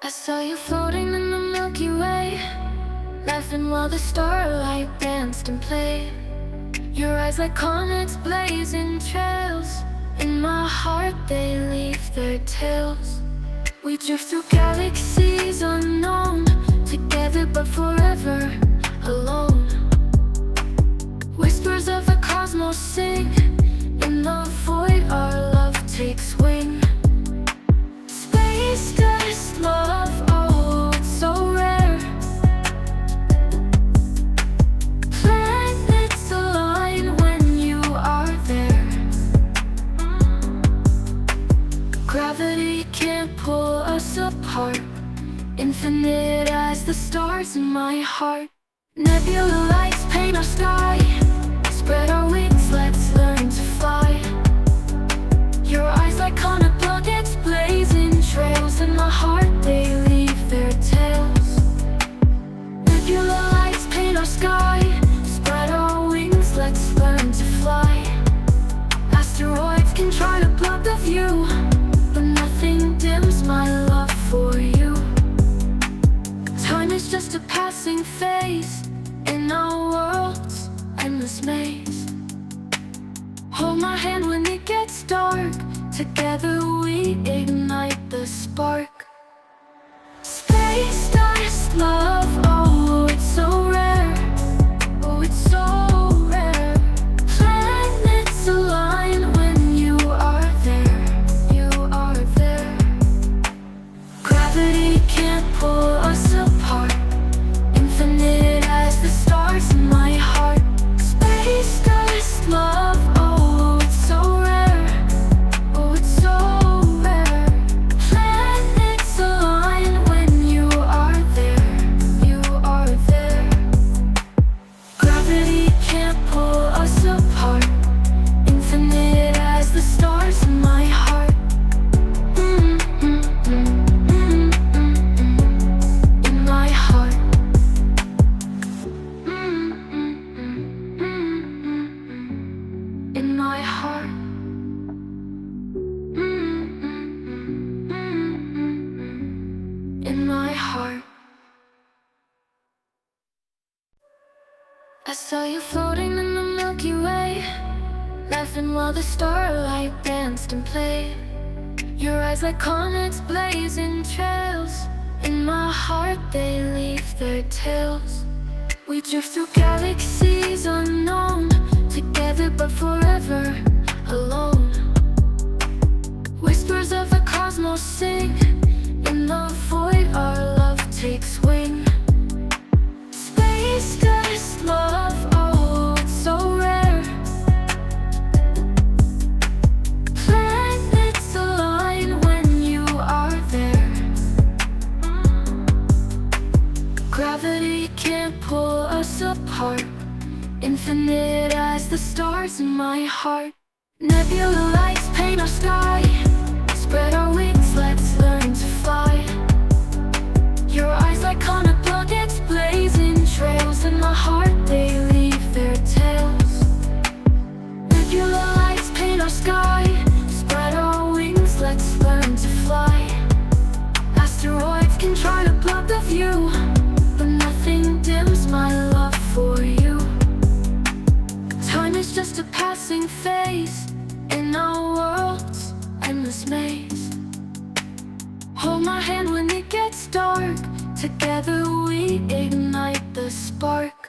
I saw you floating in the Milky Way, laughing while the starlight danced and played. Your eyes like comets blazing trails. In my heart they leave their tails. We drift through galaxies unknown, together but forever alone. Whispers of the cosmos sing. In the void our love takes wing. Space dust love, oh it's so rare. Planets align when you are there. Gravity can't pull us apart. Infinite as the stars in my heart. Nebula lights paint our sky. Spread our wings, let's learn to fly. Your eyes like comet buckets blazing trails. In my heart they leave their tails. Nebula lights paint our sky. Spread our wings, let's learn to fly. Asteroids can try to block the view, but nothing dims my love for you. Time is just a passing phase in our world's endless maze. Hold my hand when it gets dark. Together we ignite the spark. Space dust love, oh it's so rare. Oh it's so rare. Planets align when you are there. You are there. Gravity can't pull us apart. Infinite as the stars in my heart. Space dust love, oh it's so rare. Oh it's so rare. Planets align when you are there. You are there. Gravity can't pull us apart. Infinite as the stars in my heart. In my heart. In my heart. In my heart. I saw you floating in the Milky Way, laughing while the starlight danced and played. Your eyes like comets blazing trails. In my heart they leave their tails. We drift through galaxies unknown, together but forever alone. Whispers of the cosmos sing. In the void our love takes wing. Space dust love, oh it's so rare. Planets align when you are there. Gravity can't pull us apart. Infinite as the stars in my heart. Nebula lights paint our sky. Spread our wings, let's learn to fly. Your eyes like comet buckets blazing trails. In my heart they leave their tails. Nebula lights paint our sky. Spread our wings, let's learn to fly. Asteroids can try to block the view, but nothing dims my love for you. Time is just a passing phase in our world's endless maze. Hold my hand when it gets dark. Together we ignite the spark.